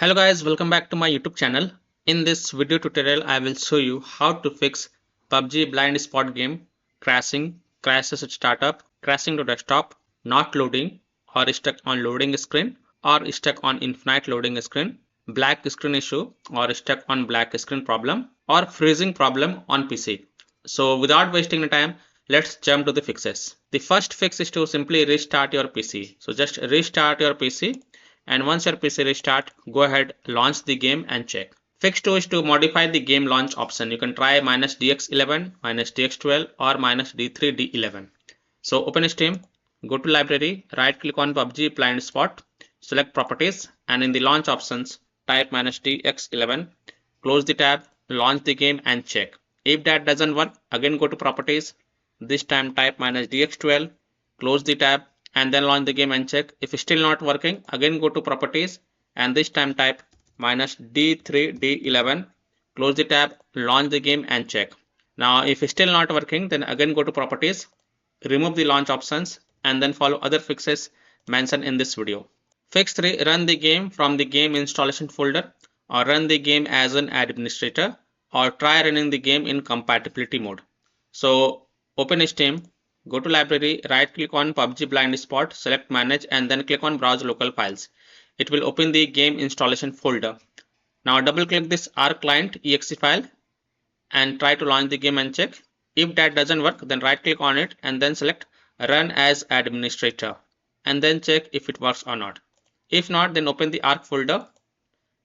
Hello guys, welcome back to my YouTube channel. In this video tutorial, I will show you how to fix PUBG blind spot game crashing, crashes at startup, crashing to desktop, not loading, or stuck on loading screen, or stuck on infinite loading screen, black screen issue, or stuck on black screen problem, or freezing problem on PC. So without wasting the time, let's jump to the fixes. The first fix is to simply restart your PC. So just restart your PC, and once your PC restart, go ahead, launch the game and check. Fix 2 is to modify the game launch option. You can try -dx11, -dx12 or -d3d11. So open Steam, go to library, right click on PUBG blind spot, select properties, and in the launch options type -dx11, close the tab, launch the game and check. If that doesn't work, again go to properties, this time type -dx12, close the tab, and then launch the game and check. If it's still not working, again go to properties and this time type -d3d11, close the tab, launch the game and check. Now if it's still not working, then again go to properties, remove the launch options, and then follow other fixes mentioned in this video. Fix 3, run the game from the game installation folder, or run the game as an administrator, or try running the game in compatibility mode. So open Steam, go to library, right click on PUBG blind spot, select manage, and then click on browse local files. It will open the game installation folder. Now double click this R client exe file and try to launch the game and check. If that doesn't work, then right click on it and then select run as administrator and then check if it works or not. If not, then open the ARC folder,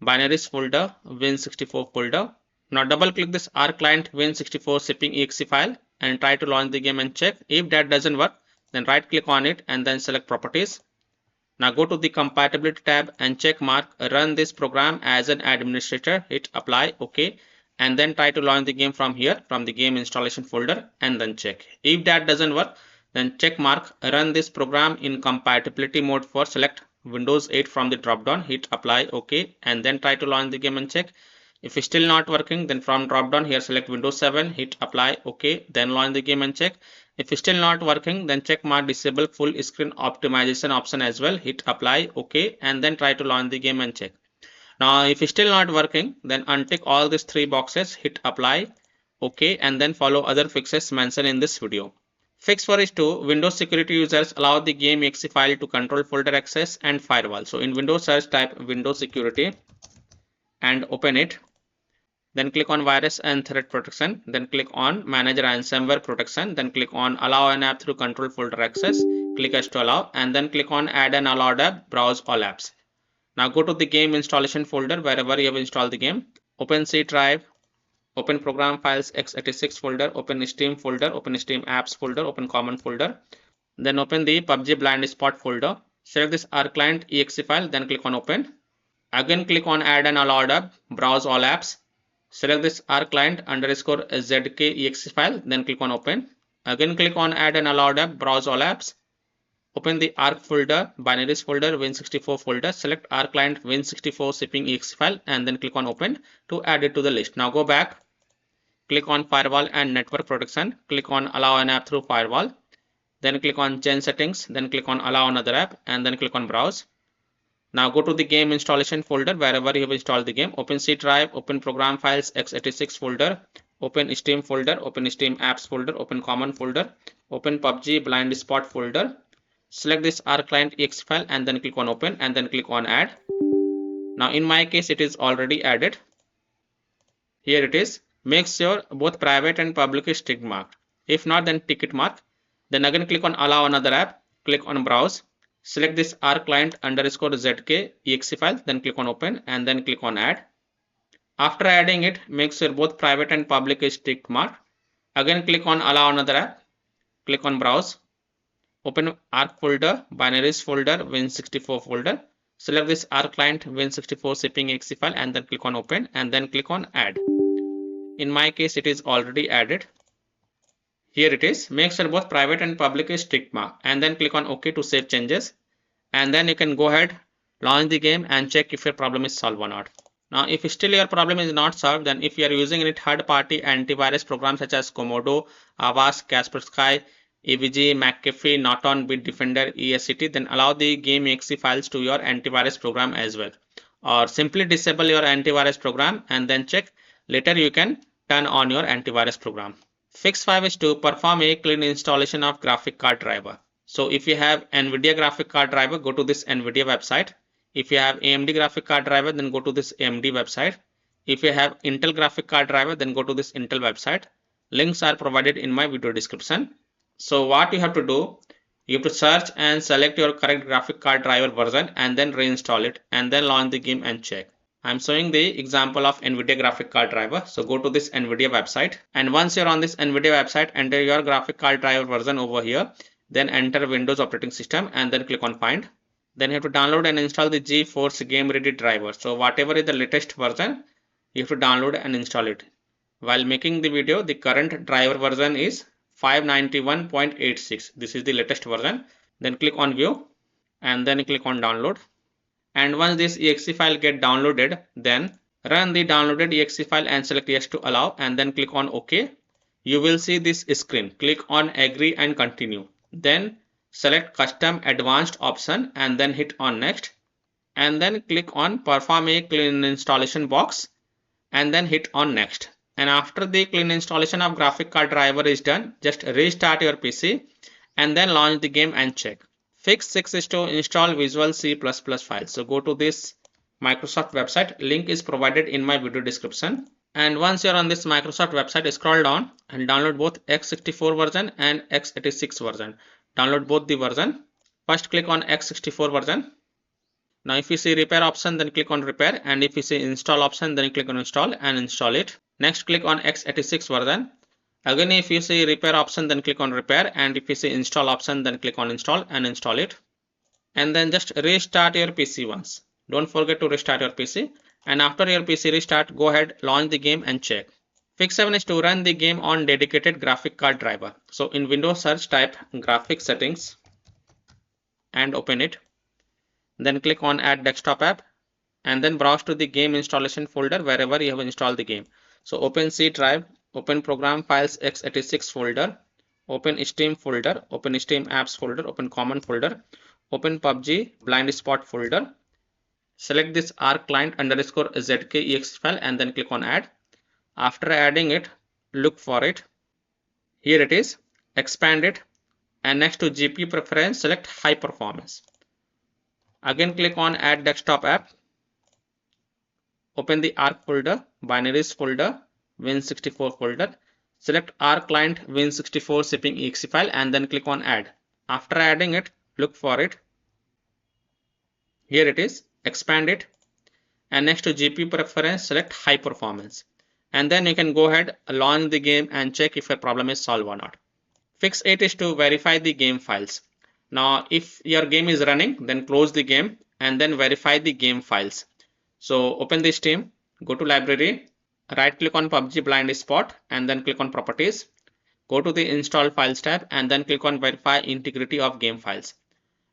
binaries folder, win64 folder. Now double click this R client win64 shipping exe file and try to launch the game and check. If that doesn't work, then right click on it and then select properties. Now go to the compatibility tab and check mark run this program as an administrator, hit apply, OK, and then try to launch the game from here, from the game installation folder, and then check. If that doesn't work, then check mark run this program in compatibility mode for select Windows 8 from the drop down, hit apply, OK, and then try to launch the game and check. If it's still not working, then from drop down here select Windows 7, hit apply, OK, then launch the game and check. If it's still not working, then check mark disable full screen optimization option as well, hit apply, OK, and then try to launch the game and check. Now if it's still not working, then untick all these 3 boxes, hit apply, OK, and then follow other fixes mentioned in this video. Fix 4 is to Windows security users allow the game exe file to control folder access and firewall. So in Windows search type Windows security and open it. Then click on virus and threat protection, then click on manage ransomware protection, then click on allow an app through control folder access, click as to allow, and then click on add an allowed app, browse all apps. Now go to the game installation folder wherever you have installed the game, open C drive, open program files x86 folder, open Steam folder, open Steam apps folder, open common folder, then open the PUBG blind spot folder, select this R client exe file, then click on open, again click on add an allowed app, browse all apps, select this R client underscore zk exe file, then click on open, again click on add an allowed app, browse all apps, open the ARC folder, binaries folder, win64 folder, select R client win64 shipping exe file, and then click on open to add it to the list. Now go back, click on firewall and network protection, click on allow an app through firewall, then click on change settings, then click on allow another app, and then click on browse. Now go to the game installation folder wherever you have installed the game, open C drive, open program files x86 folder, open Steam folder, open Steam apps folder, open common folder, open PUBG blind spot folder, select this R client exe file and then click on open and then click on add. Now in my case it is already added. Here it is. Make sure both private and public is tick marked. If not, then tick it mark. Then again click on allow another app, click on browse, select this R client underscore zk exe file, then click on open and then click on add. After adding it, make sure both private and public is tick marked. Again click on allow another app, click on browse, open ARC folder, binaries folder, win64 folder, select this R client win64 shipping exe file and then click on open and then click on add. In my case it is already added. Here it is. Make sure both private and public is tick mark and then click on OK to save changes, and then you can go ahead, launch the game and check if your problem is solved or not. Now if still your problem is not solved, then if you are using any third-party antivirus programs such as Komodo, Avast, Kaspersky, EVG, McAfee, Norton, Bitdefender, ESCT, then allow the game exe files to your antivirus program as well. or simply disable your antivirus program and then check. Later you can turn on your antivirus program. Fix 5 is to perform a clean installation of graphic card driver. So if you have NVIDIA graphic card driver, go to this NVIDIA website. If you have AMD graphic card driver, then go to this AMD website. If you have Intel graphic card driver, then go to this Intel website. Links are provided in my video description. So what you have to do, you have to search and select your correct graphic card driver version and then reinstall it and then launch the game and check. I'm showing the example of NVIDIA graphic card driver. So go to this NVIDIA website, and once you're on this NVIDIA website, enter your graphic card driver version over here, then enter Windows operating system and then click on find. Then you have to download and install the GeForce Game Ready driver. So whatever is the latest version, you have to download and install it. While making the video, the current driver version is 591.86. This is the latest version. Then click on view and then click on download. And once this exe file get downloaded, then run the downloaded exe file and select yes to allow and then click on OK. You will see this screen. Click on agree and continue. Then select custom advanced option and then hit on next. And then click on perform a clean installation box and then hit on next. And after the clean installation of graphic card driver is done, just restart your PC and then launch the game and check. Fix 6 is to install Visual C++ files. So go to this Microsoft website. Link is provided in my video description. And once you're on this Microsoft website, scroll down and download both x64 version and x86 version. Download both the version. First click on x64 version. Now if you see repair option, then click on repair, and if you see install option, then click on install and install it. Next click on x86 version. Again, if you see repair option, then click on repair, and if you see install option, then click on install and install it. And then just restart your PC once. Don't forget to restart your PC. And after your PC restart, go ahead, launch the game and check. Fix 7 is to run the game on dedicated graphic card driver. So in Windows search, type graphics settings and open it. Then click on add desktop app and then browse to the game installation folder wherever you have installed the game. So open C drive, open program files x86 folder, open Steam folder, open Steam apps folder, open common folder, open PUBG BLINDSPOT folder. Select this rclient_zk exe file and then click on add. After adding it, look for it. Here it is. Expand it, and next to GPU preference, select high performance. Again click on add desktop app. Open the ARC folder, binaries folder, Win64 folder. Select rclient Win64 shipping exe file and then click on add. After adding it, look for it. Here it is. Expand it, and next to GPU preference, select high performance. And then you can go ahead, launch the game and check if a problem is solved or not. Fix 8 is to verify the game files. Now if your game is running, then close the game and then verify the game files. So open the Steam, go to library, right click on PUBG BLINDSPOT and then click on properties. Go to the install files tab and then click on verify integrity of game files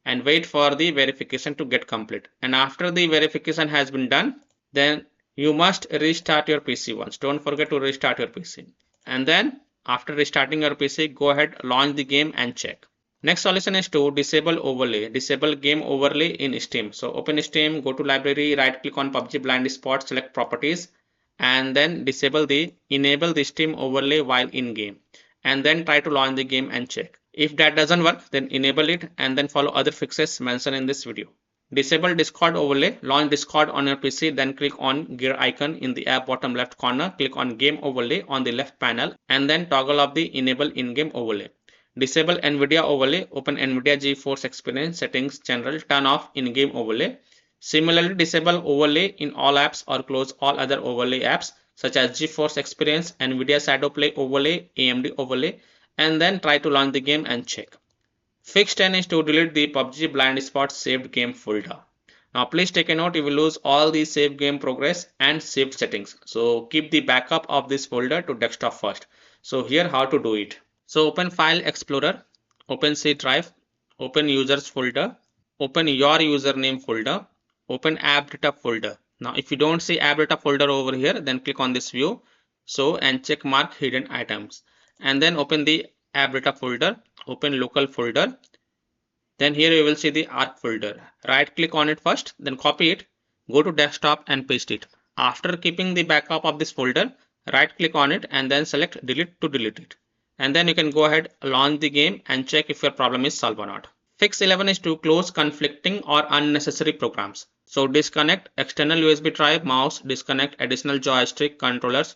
and wait for the verification to get complete. And after the verification has been done, then you must restart your PC once. Don't forget to restart your PC. And then after restarting your PC, go ahead, launch the game and check. Next solution is to disable overlay, disable game overlay in Steam. So open Steam, go to library, right click on PUBG BLINDSPOT, select properties and then enable the Steam overlay while in game, and then try to launch the game and check. If that doesn't work, then enable it and then follow other fixes mentioned in this video. Disable Discord overlay, launch Discord on your PC, then click on gear icon in the app bottom left corner, click on game overlay on the left panel and then toggle off the enable in-game overlay. Disable NVIDIA overlay, open NVIDIA GeForce Experience settings general, turn off in-game overlay. Similarly, disable overlay in all apps or close all other overlay apps such as GeForce Experience, NVIDIA Shadowplay overlay, AMD overlay, and then try to launch the game and check. Fix 10 is to delete the PUBG BLINDSPOT saved game folder. Now please take a note, you will lose all the saved game progress and saved settings. So keep the backup of this folder to desktop first. So here how to do it. So open File Explorer, open C drive, open Users folder, open your username folder, open App Data folder. Now if you don't see App Data folder over here, then click on this view, so and check mark hidden items. And then open the app data folder, open local folder. Then here you will see the ARC folder. Right click on it first, then copy it, go to desktop and paste it. After keeping the backup of this folder, right click on it and then select delete to delete it. And then you can go ahead, launch the game and check if your problem is solved or not. Fix 11 is to close conflicting or unnecessary programs. So disconnect external USB drive, mouse, disconnect additional joystick controllers,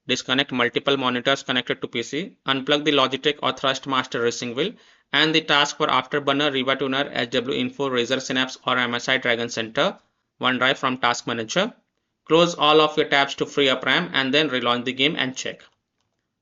disconnect multiple monitors connected to PC, unplug the Logitech or Thrustmaster racing wheel, and the task for Afterburner, Riva Tuner, HW Info, Razer Synapse or MSI Dragon Center OneDrive from Task Manager. Close all of your tabs to free up RAM and then relaunch the game and check.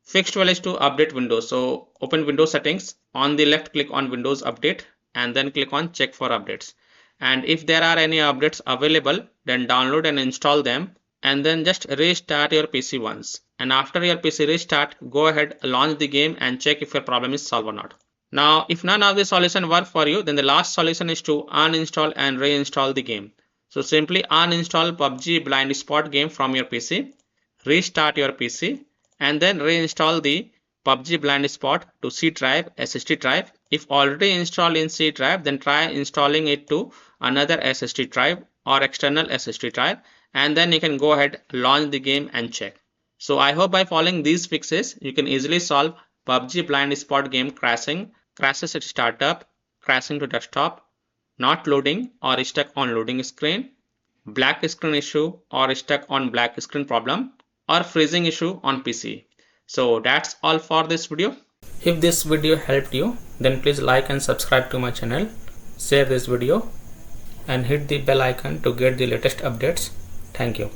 Fix 12 is to update Windows. So open Windows settings. On the left, click on Windows Update and then click on Check for updates. And if there are any updates available, then download and install them and then just restart your PC once. And after your PC restart, go ahead, launch the game and check if your problem is solved or not. Now, if none of the solution work for you, then the last solution is to uninstall and reinstall the game. So simply uninstall PUBG BLINDSPOT game from your PC, restart your PC and then reinstall the PUBG BLINDSPOT to C drive, SSD drive. If already installed in C drive, then try installing it to another SSD drive or external SSD drive and then you can go ahead, launch the game and check. So I hope by following these fixes, you can easily solve PUBG BLINDSPOT game crashing, crashes at startup, crashing to desktop, not loading or stuck on loading screen, black screen issue or stuck on black screen problem, or freezing issue on PC. So that's all for this video. If this video helped you, then please like and subscribe to my channel, share this video and hit the bell icon to get the latest updates. Thank you.